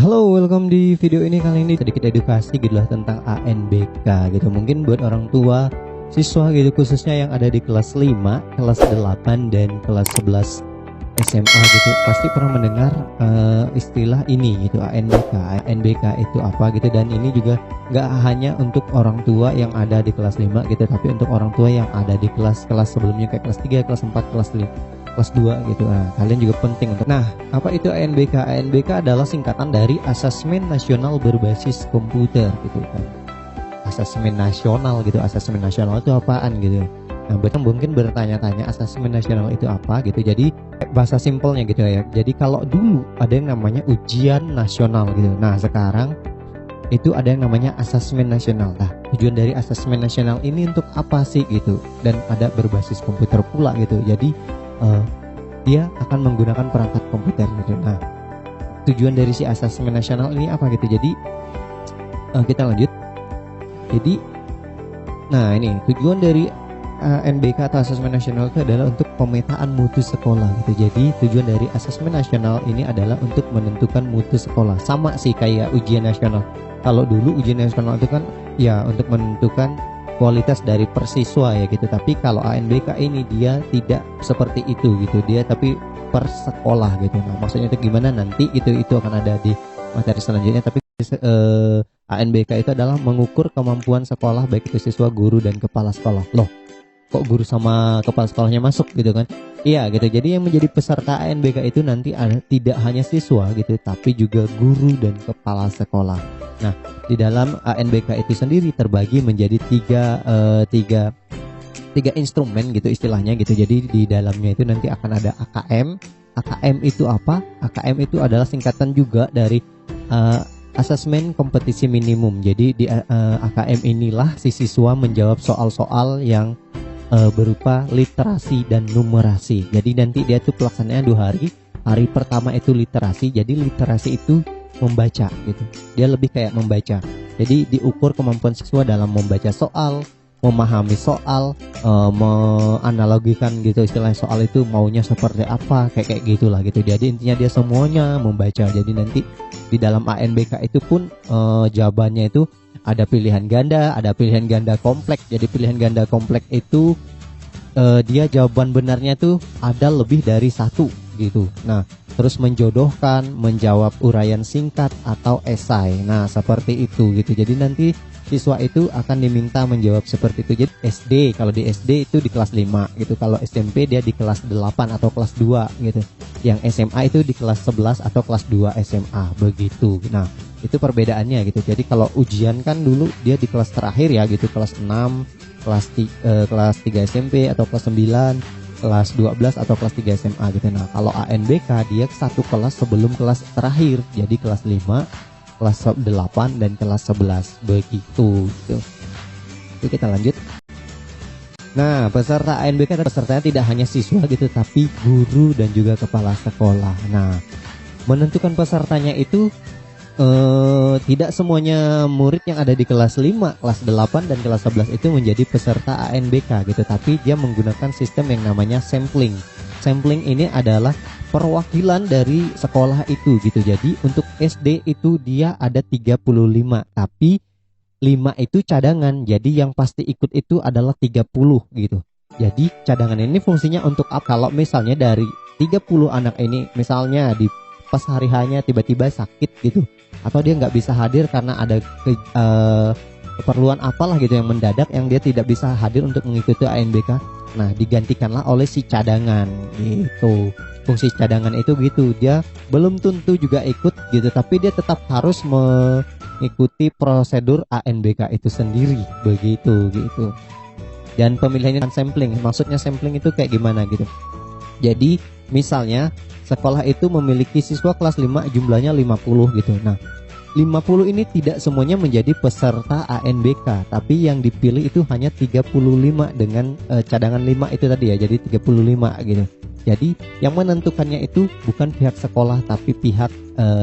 Halo, welcome di video ini. Kali ini sedikit edukasi gitu lah tentang ANBK gitu. Mungkin buat orang tua siswa gitu, khususnya yang ada di kelas 5, kelas 8 dan kelas 11 SMA gitu, pasti pernah mendengar istilah ini gitu, ANBK. ANBK itu apa gitu, dan ini juga nggak hanya untuk orang tua yang ada di kelas 5 gitu, tapi untuk orang tua yang ada di kelas-kelas sebelumnya kayak kelas 3, kelas 4, kelas 2 gitu. Nah, kalian juga penting untuk. Nah, apa itu ANBK? ANBK adalah singkatan dari Asesmen Nasional Berbasis Komputer gitu kan. Asesmen nasional gitu. Asesmen nasional itu apaan gitu. Nah, mungkin bertanya-tanya asesmen nasional itu apa gitu. Jadi bahasa simpelnya gitu ya. Jadi kalau dulu ada yang namanya ujian nasional gitu. Nah, sekarang itu ada yang namanya asesmen nasional. Nah, tujuan dari asesmen nasional ini untuk apa sih gitu. Dan ada berbasis komputer pula gitu. Jadi dia akan menggunakan perangkat komputer gitu. Nah, tujuan dari si asesmen nasional ini apa gitu. Jadi kita lanjut. Jadi, nah ini tujuan dari ANBK atau asesmen nasional itu adalah untuk pemetaan mutu sekolah gitu. Jadi tujuan dari asesmen nasional ini adalah untuk menentukan mutu sekolah. Sama sih kayak ujian nasional. Kalau dulu ujian nasional itu kan ya untuk menentukan kualitas dari persiswa ya gitu. Tapi kalau ANBK ini dia tidak seperti itu gitu. Dia tapi per sekolah gitu. Nah, maksudnya itu gimana nanti itu akan ada di materi selanjutnya. Tapi ANBK itu adalah mengukur kemampuan sekolah baik itu siswa, guru dan kepala sekolah. Loh, kok guru sama kepala sekolahnya masuk gitu kan? Iya gitu. Jadi yang menjadi peserta ANBK itu nanti ada tidak hanya siswa gitu, tapi juga guru dan kepala sekolah. Nah, di dalam ANBK itu sendiri terbagi menjadi tiga instrumen gitu istilahnya gitu. Jadi di dalamnya itu nanti akan ada AKM. AKM itu apa? AKM itu adalah singkatan juga dari asesmen kompetisi minimum. Jadi di AKM inilah si siswa menjawab soal-soal yang berupa literasi dan numerasi. Jadi nanti dia tuh pelaksanaannya 2 hari. Hari pertama itu literasi. Jadi literasi itu membaca gitu. Dia lebih kayak membaca. Jadi diukur kemampuan siswa dalam membaca soal, memahami soal, menganalogikan gitu istilahnya soal itu maunya seperti apa, kayak gitulah gitu. Jadi intinya dia semuanya membaca. Jadi nanti di dalam ANBK itu pun jawabannya itu ada pilihan ganda, ada pilihan ganda kompleks. Jadi pilihan ganda kompleks itu dia jawaban benarnya tuh ada lebih dari 1 gitu. Nah, terus menjodohkan, menjawab uraian singkat atau esai. Nah, seperti itu gitu. Jadi nanti siswa itu akan diminta menjawab seperti itu. Jadi SD, kalau di SD itu di kelas 5 gitu. Kalau SMP dia di kelas 8 atau kelas 2 gitu. Yang SMA itu di kelas 11 atau kelas 2 SMA begitu. Nah, itu perbedaannya gitu. Jadi kalau ujian kan dulu dia di kelas terakhir ya gitu, kelas 6, kelas 3 SMP atau kelas 9, kelas 12 atau kelas 3 SMA gitu. Nah, kalau ANBK dia satu kelas sebelum kelas terakhir. Jadi kelas 5, kelas 8 dan kelas 11 begitu gitu. Oke, kita lanjut. Nah, peserta ANBK pesertanya tidak hanya siswa gitu, tapi guru dan juga kepala sekolah. Nah, menentukan pesertanya itu tidak semuanya murid yang ada di kelas 5, kelas 8 dan kelas 11 itu menjadi peserta ANBK gitu, tapi dia menggunakan sistem yang namanya sampling. Sampling ini adalah perwakilan dari sekolah itu gitu. Jadi untuk SD itu dia ada 35, tapi 5 itu cadangan. Jadi yang pasti ikut itu adalah 30 gitu. Jadi cadangan ini fungsinya untuk apa? Kalau misalnya dari 30 anak ini misalnya di pas hari hanya tiba-tiba sakit gitu, atau dia nggak bisa hadir karena ada keperluan apalah gitu yang mendadak yang dia tidak bisa hadir untuk mengikuti ANBK. Nah, digantikanlah oleh si cadangan gitu. Fungsi cadangan itu gitu, dia belum tentu juga ikut gitu, tapi dia tetap harus mengikuti prosedur ANBK itu sendiri begitu gitu. Dan pemilihannya sampling. Maksudnya sampling itu kayak gimana gitu. Jadi misalnya sekolah itu memiliki siswa kelas 5 jumlahnya 50 gitu. Nah, 50 ini tidak semuanya menjadi peserta ANBK, tapi yang dipilih itu hanya 35 dengan cadangan 5 itu tadi ya. Jadi 35 gitu. Jadi yang menentukannya itu bukan pihak sekolah tapi pihak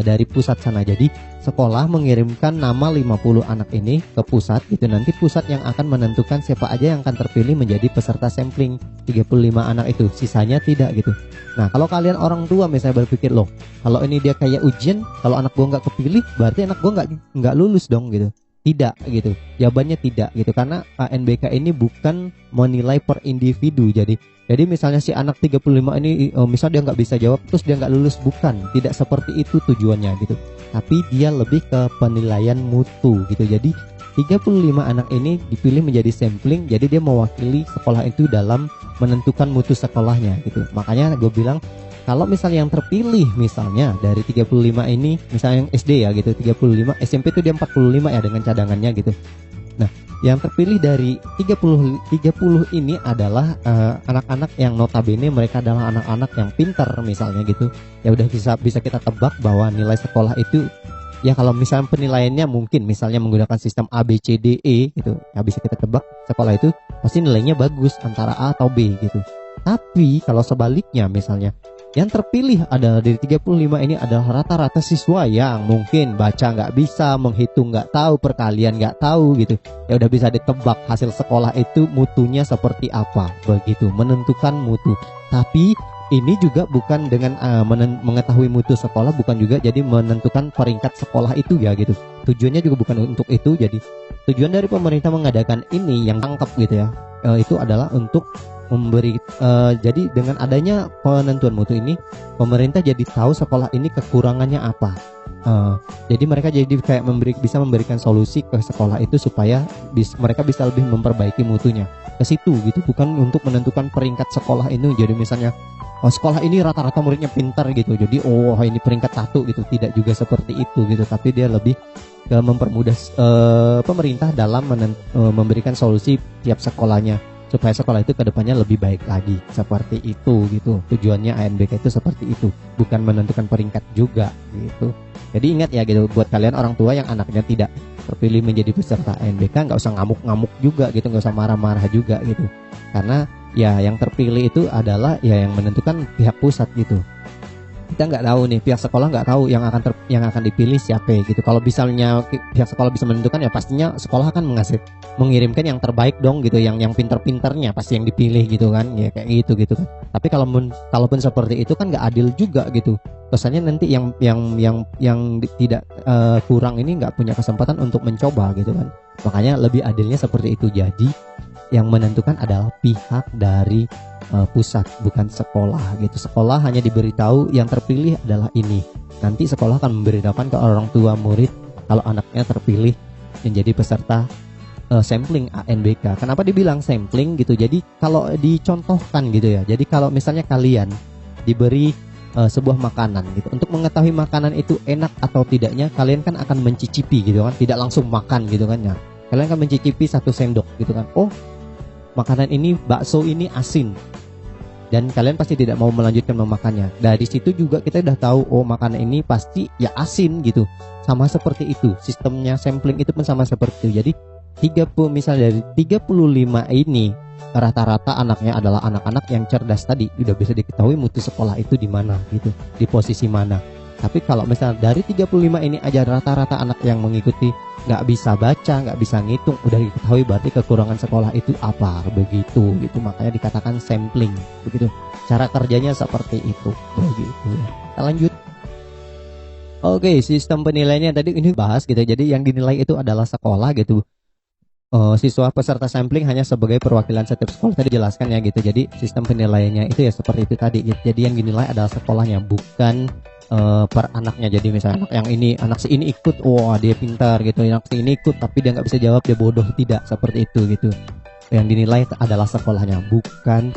dari pusat sana. Jadi sekolah mengirimkan nama 50 anak ini ke pusat gitu. Nanti pusat yang akan menentukan siapa aja yang akan terpilih menjadi peserta sampling 35 anak itu. Sisanya tidak gitu. Nah, kalau kalian orang tua misalnya berpikir, loh, kalau ini dia kayak ujian, kalau anak gua nggak kepilih, berarti anak gua nggak lulus dong gitu. Tidak gitu. Jawabannya tidak gitu, karena ANBK ini bukan menilai per individu. Jadi misalnya si anak 35 ini misal dia nggak bisa jawab terus dia nggak lulus, bukan, tidak seperti itu tujuannya gitu. Tapi dia lebih ke penilaian mutu gitu. Jadi 35 anak ini dipilih menjadi sampling, jadi dia mewakili sekolah itu dalam menentukan mutu sekolahnya gitu. Makanya gue bilang kalau misalnya yang terpilih misalnya dari 35 ini, misalnya yang SD ya gitu 35, SMP itu dia 45 ya dengan cadangannya gitu. Nah, yang terpilih dari 30 ini adalah anak-anak yang notabene mereka adalah anak-anak yang pintar misalnya gitu. Ya udah bisa kita tebak bahwa nilai sekolah itu ya kalau misalnya penilaiannya mungkin misalnya menggunakan sistem A B C D E gitu. Ya bisa kita tebak sekolah itu pasti nilainya bagus antara A atau B gitu. Tapi kalau sebaliknya misalnya yang terpilih adalah dari 35 ini adalah rata-rata siswa yang mungkin baca nggak bisa, menghitung nggak tahu, perkalian nggak tahu gitu. Ya udah bisa ditebak hasil sekolah itu mutunya seperti apa, begitu menentukan mutu. Tapi ini juga bukan dengan mengetahui mutu sekolah, bukan juga jadi menentukan peringkat sekolah itu ya gitu. Tujuannya juga bukan untuk itu. Jadi tujuan dari pemerintah mengadakan ini yang tangkap gitu ya, itu adalah untuk memberi jadi dengan adanya penentuan mutu ini pemerintah jadi tahu sekolah ini kekurangannya apa. Jadi mereka jadi kayak bisa memberikan solusi ke sekolah itu supaya mereka bisa lebih memperbaiki mutunya ke situ gitu, bukan untuk menentukan peringkat sekolah ini. Jadi misalnya sekolah ini rata-rata muridnya pintar gitu, jadi ini peringkat 1 gitu. Tidak juga seperti itu gitu, tapi dia lebih ke mempermudah pemerintah dalam memberikan solusi tiap sekolahnya supaya sekolah itu kedepannya lebih baik lagi, seperti itu gitu. Tujuannya ANBK itu seperti itu, bukan menentukan peringkat juga gitu. Jadi ingat ya gitu, buat kalian orang tua yang anaknya tidak terpilih menjadi peserta ANBK, nggak usah ngamuk-ngamuk juga gitu, nggak usah marah-marah juga gitu, karena ya yang terpilih itu adalah ya yang menentukan pihak pusat gitu. Kita nggak tahu nih, pihak sekolah nggak tahu yang akan dipilih siapa gitu. Kalau misalnya pihak sekolah bisa menentukan, ya pastinya sekolah akan mengirimkan yang terbaik dong gitu, yang pintar-pintarnya pasti yang dipilih gitu kan, ya kayak gitu kan. Tapi kalaupun seperti itu kan nggak adil juga gitu. Kesannya nanti yang tidak kurang ini nggak punya kesempatan untuk mencoba gitu kan. Makanya lebih adilnya seperti itu. Jadi yang menentukan adalah pihak dari pusat, bukan sekolah gitu. Sekolah hanya diberitahu yang terpilih adalah ini. Nanti sekolah akan memberitahukan ke orang tua murid kalau anaknya terpilih menjadi peserta sampling ANBK. Kenapa dibilang sampling gitu? Jadi kalau dicontohkan gitu ya. Jadi kalau misalnya kalian diberi sebuah makanan gitu, untuk mengetahui makanan itu enak atau tidaknya kalian kan akan mencicipi gitu kan, tidak langsung makan gitu kan ya. Kalian akan mencicipi 1 sendok gitu kan. Oh, makanan ini, bakso ini asin, dan kalian pasti tidak mau melanjutkan memakannya. Dari situ juga kita udah tahu, oh makanan ini pasti ya asin gitu. Sama seperti itu sistemnya sampling itu pun sama seperti itu. Jadi misalnya dari 35 ini rata-rata anaknya adalah anak-anak yang cerdas tadi, udah bisa diketahui mutu sekolah itu di mana gitu, di posisi mana. Tapi kalau misalnya dari 35 ini aja rata-rata anak yang mengikuti nggak bisa baca, nggak bisa ngitung, udah diketahui berarti kekurangan sekolah itu apa, begitu gitu. Makanya dikatakan sampling begitu. Cara kerjanya seperti itu begitu ya. Kita lanjut. Oke, sistem penilaiannya tadi ini bahas gitu. Jadi yang dinilai itu adalah sekolah gitu. Siswa peserta sampling hanya sebagai perwakilan setiap sekolah, tadi jelaskan ya gitu. Jadi sistem penilaiannya itu ya seperti itu tadi gitu. Jadi yang dinilai adalah sekolahnya, bukan per anaknya. Jadi misalnya anak si ini ikut, wah dia pintar gitu, anak si ini ikut tapi dia nggak bisa jawab, dia bodoh. Tidak seperti itu gitu. Yang dinilai adalah sekolahnya, bukan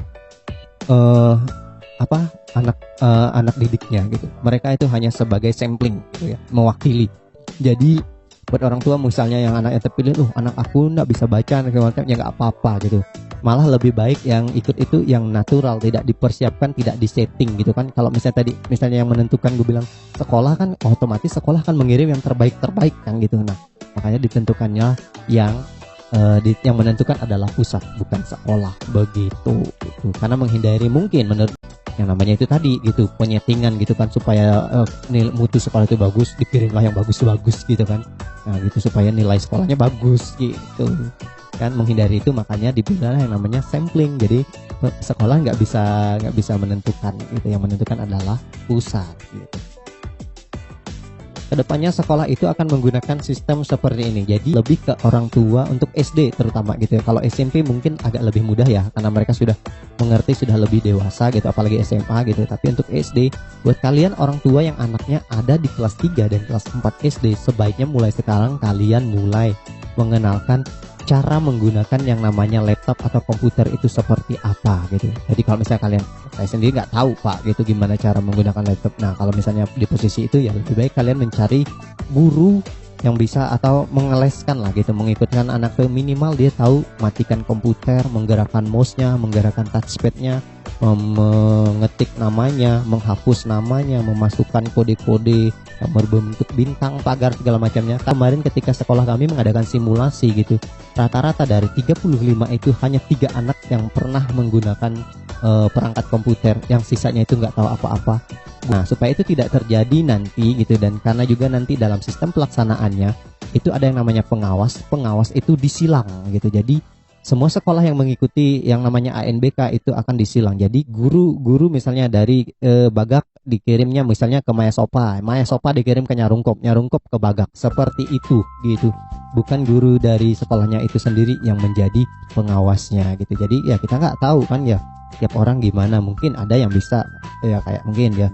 anak didiknya gitu. Mereka itu hanya sebagai sampling gitu ya, mewakili. Jadi buat orang tua misalnya yang anaknya terpilih, anak aku nggak bisa baca, ya nggak apa-apa gitu. Malah lebih baik yang ikut itu yang natural, tidak dipersiapkan, tidak disetting gitu kan. Kalau misalnya yang menentukan, gue bilang sekolah kan, otomatis sekolah kan mengirim yang terbaik kan gitu. Nah makanya ditentukannya yang menentukan adalah pusat, bukan sekolah begitu gitu. Karena menghindari, mungkin menurut yang namanya itu tadi gitu, penyetingan gitu kan, supaya mutu sekolah itu bagus, dikirimlah yang bagus-bagus gitu kan. Nah gitu, supaya nilai sekolahnya bagus gitu kan. Menghindari itu makanya dibilang yang namanya sampling. Jadi sekolah nggak bisa menentukan gitu, yang menentukan adalah pusat gitu. Kedepannya sekolah itu akan menggunakan sistem seperti ini. Jadi lebih ke orang tua untuk SD terutama gitu ya. Kalau SMP mungkin agak lebih mudah ya, karena mereka sudah mengerti, sudah lebih dewasa gitu, apalagi SMA gitu. Tapi untuk SD, buat kalian orang tua yang anaknya ada di kelas 3 dan kelas 4 SD, sebaiknya mulai sekarang kalian mulai mengenalkan cara menggunakan yang namanya laptop atau komputer itu seperti apa gitu. Jadi kalau misalnya kalian, saya sendiri nggak tahu Pak gitu gimana cara menggunakan laptop. Nah kalau misalnya di posisi itu ya lebih baik kalian mencari guru yang bisa, atau mengeleskan lah gitu, mengikutkan anak ke minimal dia tahu matikan komputer, menggerakkan mouse-nya, menggerakkan touchpad-nya, mengetik namanya, menghapus namanya, memasukkan kode-kode, berbentuk bintang, pagar, segala macamnya. Kemarin ketika sekolah kami mengadakan simulasi gitu, rata-rata dari 35 itu hanya 3 anak yang pernah menggunakan perangkat komputer, yang sisanya itu nggak tahu apa-apa. Nah supaya itu tidak terjadi nanti gitu, dan karena juga nanti dalam sistem pelaksanaannya itu ada yang namanya pengawas itu disilang gitu. Jadi semua sekolah yang mengikuti yang namanya ANBK itu akan disilang. Jadi guru misalnya dari Bagak dikirimnya misalnya ke Maya Sopa dikirim ke Nyarungkop ke Bagak, seperti itu gitu. Bukan guru dari sekolahnya itu sendiri yang menjadi pengawasnya gitu. Jadi ya kita nggak tahu kan ya, tiap orang gimana. Mungkin ada yang bisa ya kayak mungkin ya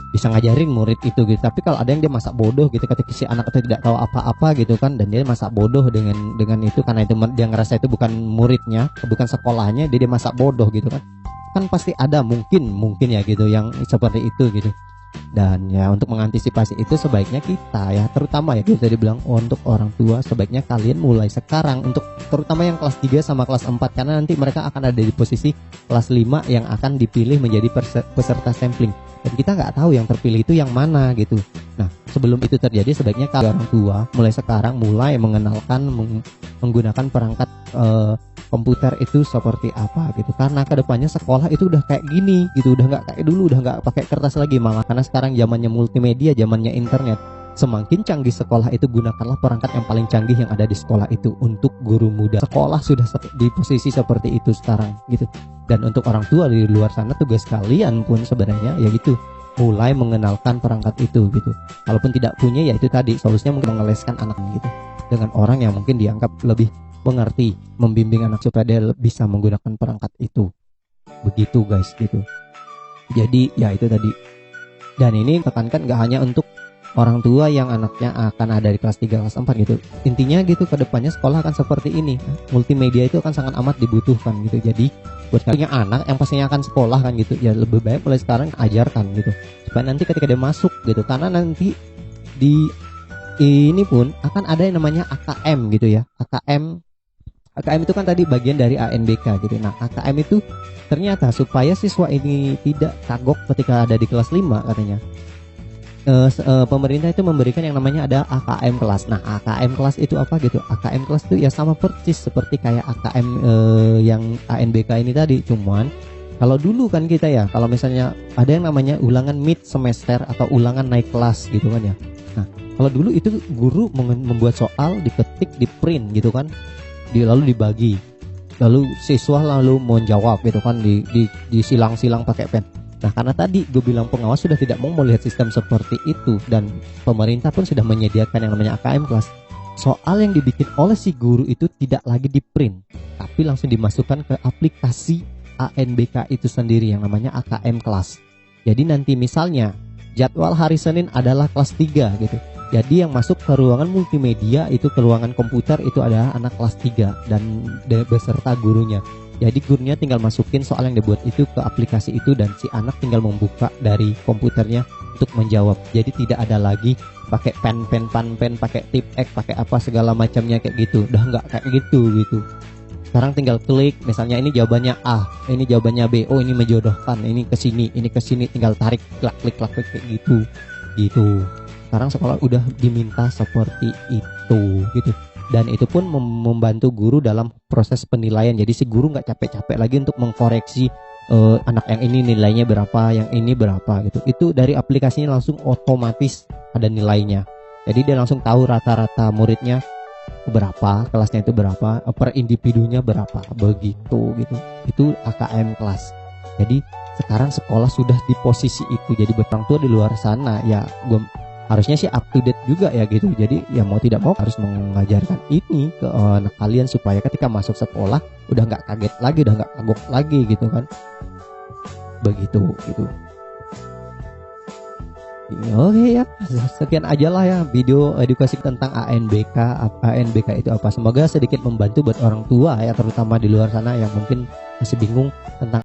bisa ngajarin murid itu gitu. Tapi kalau ada yang dia masak bodoh gitu, ketika si anak itu tidak tahu apa-apa gitu kan, dan dia masak bodoh dengan itu, karena itu dia ngerasa itu bukan muridnya, bukan sekolahnya, dia masak bodoh gitu kan pasti ada mungkin ya gitu yang seperti itu gitu. Dan ya untuk mengantisipasi itu sebaiknya kita ya, terutama ya kita dibilang untuk orang tua, sebaiknya kalian mulai sekarang untuk terutama yang kelas 3 sama kelas 4, karena nanti mereka akan ada di posisi kelas 5 yang akan dipilih menjadi peserta sampling, dan kita nggak tahu yang terpilih itu yang mana gitu. Nah sebelum itu terjadi sebaiknya kalian orang tua mulai sekarang mulai mengenalkan menggunakan perangkat komputer itu seperti apa gitu, karena kedepannya sekolah itu udah kayak gini gitu, udah nggak kayak dulu, udah nggak pakai kertas lagi, malah karena sekarang zamannya multimedia, zamannya internet. Semakin canggih sekolah itu, gunakanlah perangkat yang paling canggih yang ada di sekolah itu. Untuk guru muda, sekolah sudah di posisi seperti itu sekarang gitu. Dan untuk orang tua di luar sana, tugas kalian pun sebenarnya ya gitu, mulai mengenalkan perangkat itu gitu. Kalaupun tidak punya ya itu tadi solusinya, mungkin mengeleskan anak gitu dengan orang yang mungkin dianggap lebih mengerti, membimbing anak supaya dia bisa menggunakan perangkat itu. Begitu guys gitu. Jadi ya itu tadi. Dan ini tekankan gak hanya untuk orang tua yang anaknya akan ada di kelas 3, kelas 4 gitu. Intinya gitu, kedepannya sekolah akan seperti ini. Multimedia itu akan sangat amat dibutuhkan gitu. Jadi buat kalian anak yang pastinya akan sekolah kan gitu, ya lebih baik mulai sekarang ajarkan gitu, supaya nanti ketika dia masuk gitu, karena nanti di ini pun akan ada yang namanya AKM gitu ya. AKM itu kan tadi bagian dari ANBK gitu. Nah AKM itu ternyata supaya siswa ini tidak kagok ketika ada di kelas 5 katanya, pemerintah itu memberikan yang namanya ada AKM kelas. Nah AKM kelas itu apa gitu? AKM kelas itu ya sama persis seperti kayak AKM yang ANBK ini tadi. Cuman kalau dulu kan kita ya, kalau misalnya ada yang namanya ulangan mid semester atau ulangan naik kelas gitu kan ya. Nah kalau dulu itu guru membuat soal, diketik, di print gitu kan, lalu dibagi, lalu siswa lalu mau jawab gitu kan, disilang-silang pakai pen. Nah karena tadi gue bilang pengawas sudah tidak mau melihat sistem seperti itu, dan pemerintah pun sudah menyediakan yang namanya AKM kelas. Soal yang dibikin oleh si guru itu tidak lagi di print, tapi langsung dimasukkan ke aplikasi ANBK itu sendiri yang namanya AKM kelas. Jadi nanti misalnya jadwal hari Senin adalah kelas 3 gitu, jadi yang masuk ke ruangan multimedia itu, ke ruangan komputer itu adalah anak kelas 3 dan beserta gurunya. Jadi gurunya tinggal masukin soal yang dibuat itu ke aplikasi itu, dan si anak tinggal membuka dari komputernya untuk menjawab. Jadi tidak ada lagi pakai pen, pakai tip X, pakai apa segala macamnya kayak gitu. Udah nggak kayak gitu. Sekarang tinggal klik, misalnya ini jawabannya A, ini jawabannya B, oh ini menjodohkan, ini ke sini, tinggal tarik, klik kayak gitu. Sekarang sekolah udah diminta seperti itu gitu. Dan itu pun membantu guru dalam proses penilaian. Jadi si guru nggak capek-capek lagi untuk mengkoreksi anak yang ini nilainya berapa, yang ini berapa gitu. Itu dari aplikasinya langsung otomatis ada nilainya. Jadi dia langsung tahu rata-rata muridnya berapa, kelasnya itu berapa, per individunya berapa, begitu gitu. Itu AKM kelas. Jadi sekarang sekolah sudah di posisi itu. Jadi orang tua di luar sana ya gue harusnya sih up to date juga ya gitu. Jadi ya mau tidak mau harus mengajarkan ini ke anak kalian supaya ketika masuk sekolah udah nggak kaget lagi, udah nggak kagok lagi gitu kan. Begitu gitu. Oke ya, sekian aja lah ya video edukasi tentang ANBK. ANBK itu apa? Semoga sedikit membantu buat orang tua ya, terutama di luar sana yang mungkin masih bingung tentang